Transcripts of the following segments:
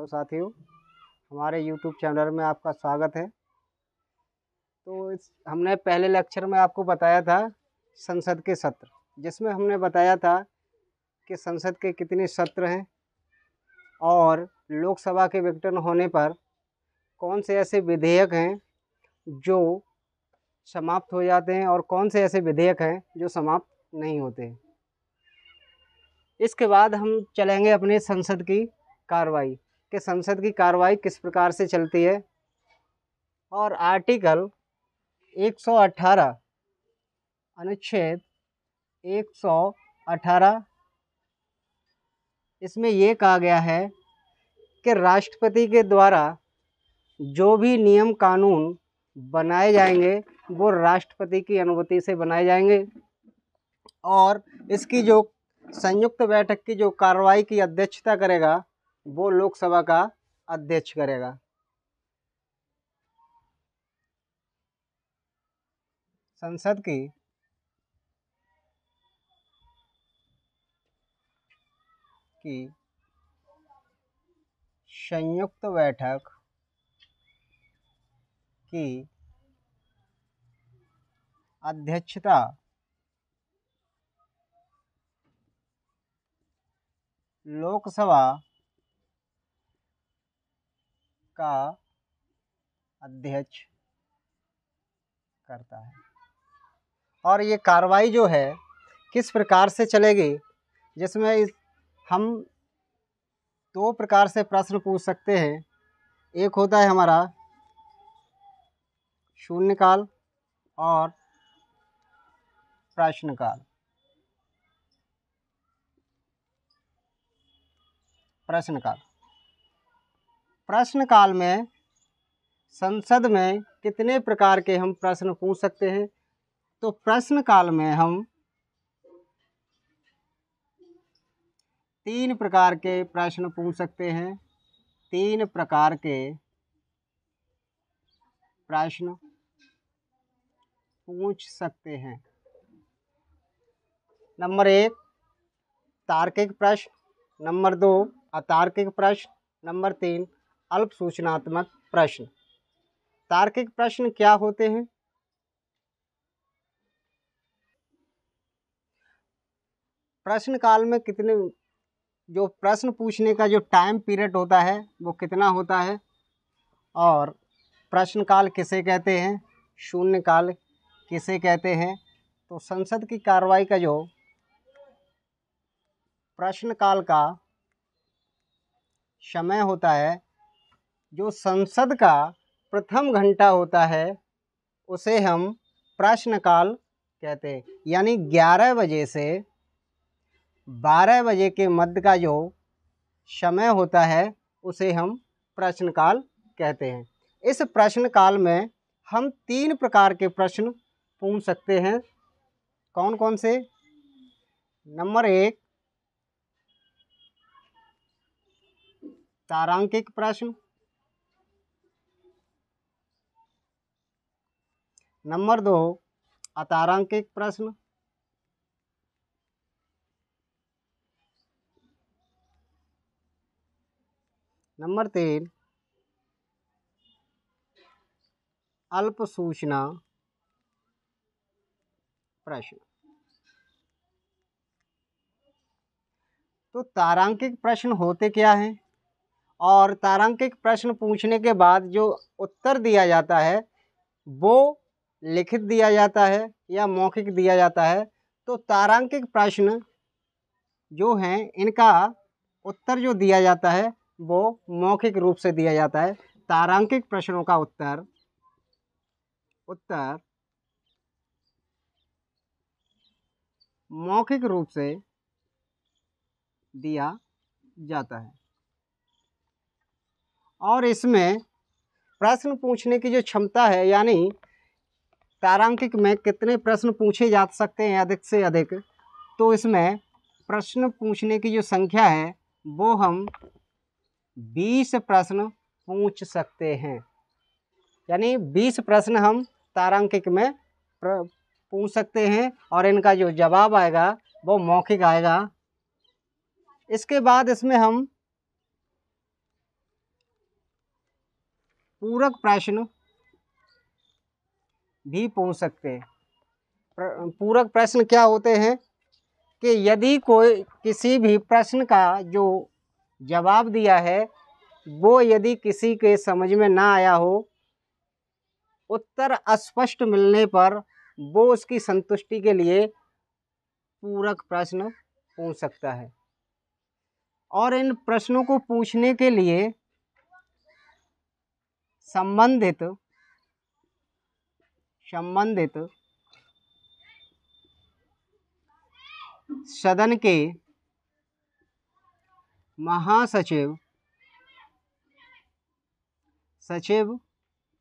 Hello साथियों, हमारे YouTube channel में आपका स्वागत है। तो हमने पहले लेक्चर में आपको बताया था संसद के सत्र, जिसमें हमने बताया था कि संसद के कितने सत्र हैं और लोकसभा के विघटन होने पर कौन से ऐसे विधेयक हैं जो समाप्त हो जाते हैं और कौन से ऐसे विधेयक हैं जो समाप्त नहीं होते। इसके बाद हम चलेंगे अपने संसद की कार्रवाई कि संसद की कार्रवाई किस प्रकार से चलती है, और आर्टिकल 118 अनुच्छेद 118 इसमें ये कहा गया है कि राष्ट्रपति के द्वारा जो भी नियम कानून बनाए जाएंगे वो राष्ट्रपति की अनुमति से बनाए जाएंगे, और इसकी जो संयुक्त बैठक की जो कार्रवाई की अध्यक्षता करेगा वो लोकसभा का अध्यक्ष करेगा। संसद की संयुक्त बैठक की अध्यक्षता लोकसभा का अध्यक्ष करता है। और ये कार्रवाई जो है किस प्रकार से चलेगी, जिसमें हम दो प्रकार से प्रश्न पूछ सकते हैं। एक होता है हमारा शून्यकाल और प्रश्नकाल। प्रश्नकाल में संसद में कितने प्रकार के हम प्रश्न पूछ सकते हैं। तो प्रश्नकाल में हम 3 प्रकार के प्रश्न पूछ सकते हैं। 3 प्रकार के प्रश्न पूछ सकते हैं। नंबर 1 तार्किक प्रश्न, नंबर 2 अतार्किक प्रश्न, नंबर 3 अल्प सूचनात्मक प्रश्न। तार्किक प्रश्न क्या होते हैं? प्रश्नकाल में कितने जो प्रश्न पूछने का जो टाइम पीरियड होता है वो कितना होता है, और प्रश्नकाल किसे कहते हैं, शून्यकाल किसे कहते हैं। तो संसद की कार्रवाई का जो प्रश्नकाल का समय होता है, जो संसद का प्रथम घंटा होता है उसे हम प्रश्नकाल कहते हैं। यानी 11 बजे से 12 बजे के मध्य का जो समय होता है उसे हम प्रश्नकाल कहते हैं। इस प्रश्नकाल में हम 3 प्रकार के प्रश्न पूछ सकते हैं। कौन कौन से? नंबर 1 तारांकिक प्रश्न, नंबर 2 अतारांकिक प्रश्न, नंबर 3 अल्प सूचना प्रश्न। तो तारांकिक प्रश्न होते क्या हैं, और तारांकिक प्रश्न पूछने के बाद जो उत्तर दिया जाता है वो लिखित दिया जाता है या मौखिक दिया जाता है। तो तारांकिक प्रश्न जो हैं इनका उत्तर जो दिया जाता है वो मौखिक रूप से दिया जाता है। तारांकिक प्रश्नों का उत्तर मौखिक रूप से दिया जाता है। और इसमें प्रश्न पूछने की जो क्षमता है, यानी तारांकिक में कितने प्रश्न पूछे जा सकते हैं अधिक से अधिक, तो इसमें प्रश्न पूछने की जो संख्या है वो हम 20 प्रश्न पूछ सकते हैं। यानी 20 प्रश्न हम तारांकिक में पूछ सकते हैं और इनका जो जवाब आएगा वो मौखिक आएगा। इसके बाद इसमें हम पूरक प्रश्न भी पूछ सकते हैं। पूरक प्रश्न क्या होते हैं कि यदि कोई किसी भी प्रश्न का जो जवाब दिया है वो यदि किसी के समझ में ना आया हो, उत्तर अस्पष्ट मिलने पर वो उसकी संतुष्टि के लिए पूरक प्रश्न पूछ सकता है। और इन प्रश्नों को पूछने के लिए संबंधित सदन के महासचिव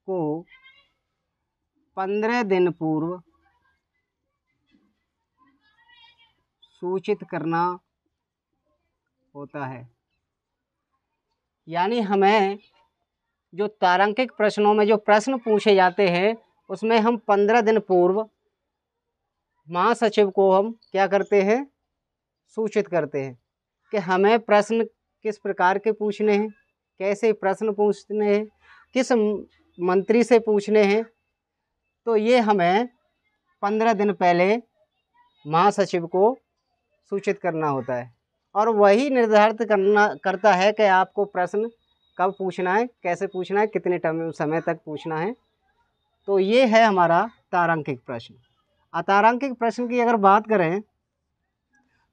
को 15 दिन पूर्व सूचित करना होता है। यानी हमें जो तारांकित प्रश्नों में जो प्रश्न पूछे जाते हैं उसमें हम 15 दिन पूर्व महासचिव को हम क्या करते हैं, सूचित करते हैं कि हमें प्रश्न किस प्रकार के पूछने हैं, कैसे प्रश्न पूछने हैं, किस मंत्री से पूछने हैं। तो ये हमें 15 दिन पहले महासचिव को सूचित करना होता है और वही निर्धारित करता है कि आपको प्रश्न कब पूछना है, कैसे पूछना है, कितने समय तक पूछना है। तो ये है हमारा तारांकित प्रश्न। अतारांकित प्रश्न की अगर बात करें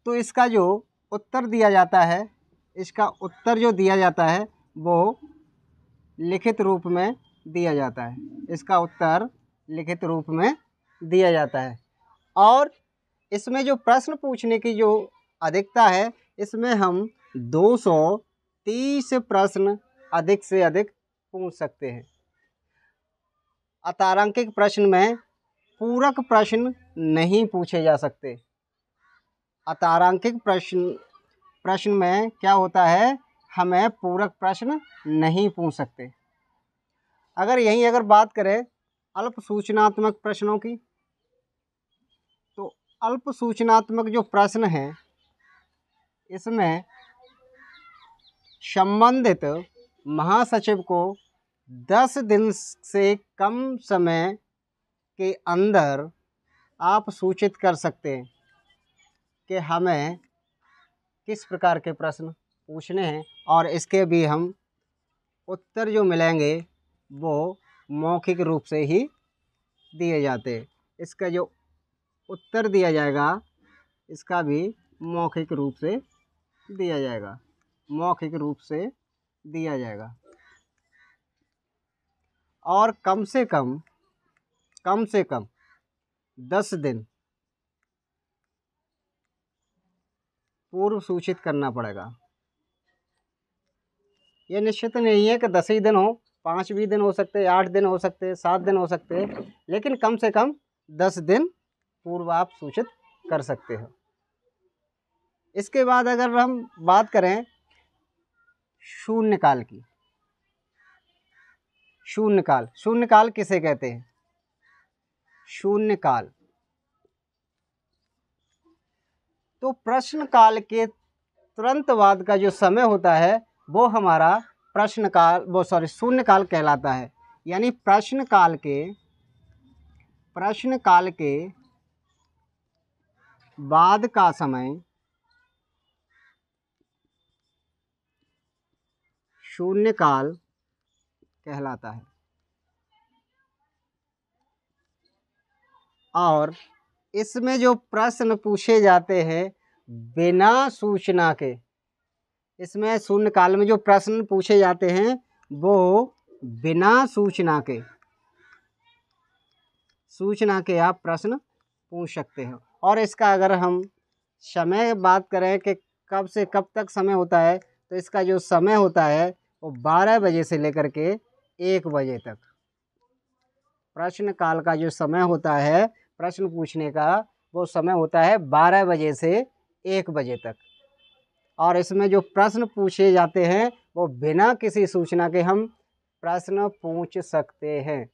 तो इसका जो उत्तर दिया जाता है, इसका उत्तर जो दिया जाता है वो लिखित रूप में दिया जाता है। इसका उत्तर लिखित रूप में दिया जाता है और इसमें जो प्रश्न पूछने की जो अधिकता है, इसमें हम 230 प्रश्न अधिक से अधिक पूछ सकते हैं। अतारांकित प्रश्न में पूरक प्रश्न नहीं पूछे जा सकते। अतारांकित प्रश्न में क्या होता है, हमें पूरक प्रश्न नहीं पूछ सकते। अगर बात करें अल्प सूचनात्मक प्रश्नों की, तो अल्प सूचनात्मक जो प्रश्न हैं इसमें संबंधित महासचिव को 10 दिन से कम समय के अंदर आप सूचित कर सकते हैं कि हमें किस प्रकार के प्रश्न पूछने हैं और इसके भी हम उत्तर जो मिलेंगे वो मौखिक रूप से ही दिए जाते हैं। इसका जो उत्तर दिया जाएगा इसका भी मौखिक रूप से दिया जाएगा, मौखिक रूप से दिया जाएगा। और कम से कम 10 दिन पूर्व सूचित करना पड़ेगा। ये निश्चित नहीं है कि 10 ही दिन हो, 5 भी दिन हो सकते, 8 दिन हो सकते, 7 दिन हो सकते, लेकिन कम से कम 10 दिन पूर्व आप सूचित कर सकते हो। इसके बाद अगर हम बात करें शून्यकाल की, शून्यकाल किसे कहते हैं? शून्यकाल तो प्रश्नकाल के तुरंत बाद का जो समय होता है वो हमारा शून्यकाल कहलाता है। यानी प्रश्नकाल के बाद का समय शून्यकाल कहलाता है। और इसमें जो प्रश्न पूछे जाते हैं बिना सूचना के, इसमें शून्यकाल में जो प्रश्न पूछे जाते हैं वो बिना सूचना के आप प्रश्न पूछ सकते हो। और इसका अगर हम समय बात करें कि कब से कब तक समय होता है, तो इसका जो समय होता है वो 12 बजे से लेकर के 1 बजे तक। प्रश्नकाल का जो समय होता है प्रश्न पूछने का, वो समय होता है 12 बजे से 1 बजे तक। और इसमें जो प्रश्न पूछे जाते हैं वो बिना किसी सूचना के हम प्रश्न पूछ सकते हैं।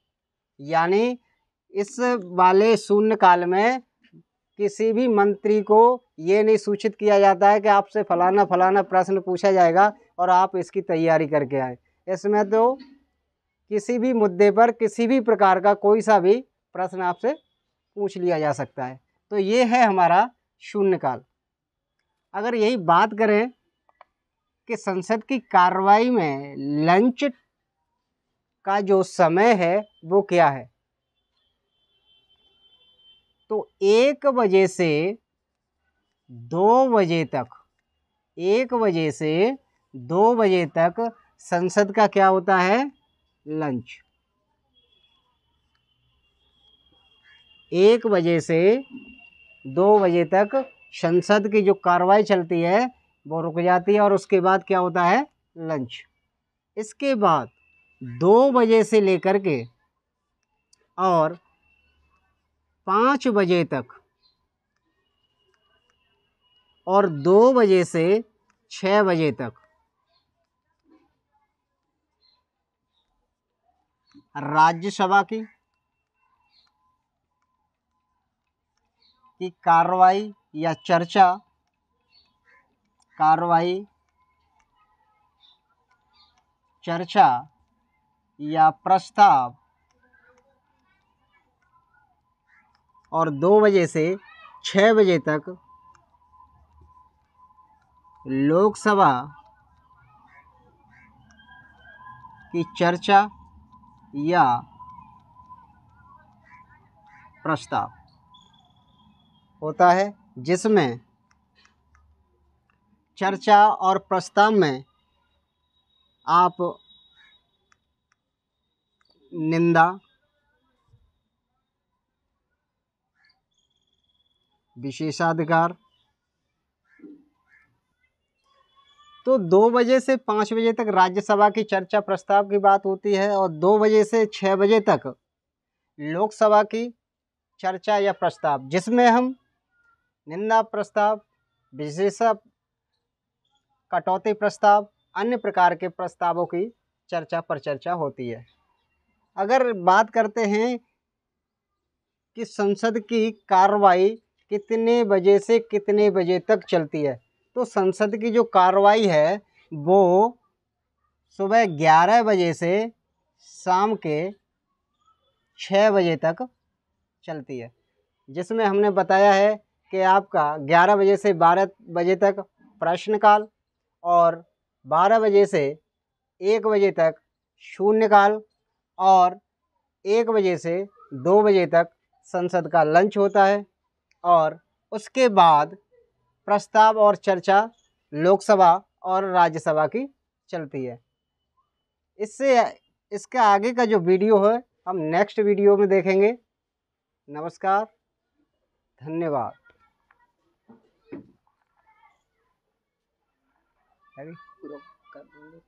यानी इस वाले शून्यकाल में किसी भी मंत्री को ये नहीं सूचित किया जाता है कि आपसे फलाना प्रश्न पूछा जाएगा और आप इसकी तैयारी करके आए। इसमें तो किसी भी मुद्दे पर किसी भी प्रकार का कोई सा भी प्रश्न आपसे पूछ लिया जा सकता है। तो ये है हमारा शून्यकाल। अगर यही बात करें कि संसद की कार्रवाई में लंच का जो समय है वो क्या है, तो 1 बजे से 2 बजे तक, 1 बजे से 2 बजे तक संसद का क्या होता है, लंच। 1 बजे से 2 बजे तक संसद की जो कार्रवाई चलती है वो रुक जाती है और उसके बाद क्या होता है, लंच। इसके बाद 2 बजे से लेकर के और 5 बजे तक और 2 बजे से 6 बजे तक राज्यसभा की कार्रवाई या चर्चा, कार्रवाई, चर्चा या प्रस्ताव, और 2 बजे से 6 बजे तक लोकसभा की चर्चा या प्रस्ताव होता है, जिसमें चर्चा और प्रस्ताव में आप निंदा, विशेषाधिकार, तो 2 बजे से 5 बजे तक राज्यसभा की चर्चा प्रस्ताव की बात होती है और 2 बजे से 6 बजे तक लोकसभा की चर्चा या प्रस्ताव, जिसमें हम निंदा प्रस्ताव, विशेष कटौती प्रस्ताव, अन्य प्रकार के प्रस्तावों की चर्चा पर चर्चा होती है। अगर बात करते हैं कि संसद की कार्रवाई कितने बजे से कितने बजे तक चलती है, तो संसद की जो कार्रवाई है वो सुबह 11 बजे से शाम के 6 बजे तक चलती है, जिसमें हमने बताया है कि आपका 11 बजे से 12 बजे तक प्रश्नकाल और 12 बजे से 1 बजे तक शून्यकाल और 1 बजे से 2 बजे तक संसद का लंच होता है और उसके बाद प्रस्ताव और चर्चा लोकसभा और राज्यसभा की चलती है। इससे इसका आगे का जो वीडियो है हम नेक्स्ट वीडियो में देखेंगे। नमस्कार, धन्यवाद। पूरा कर देंगे।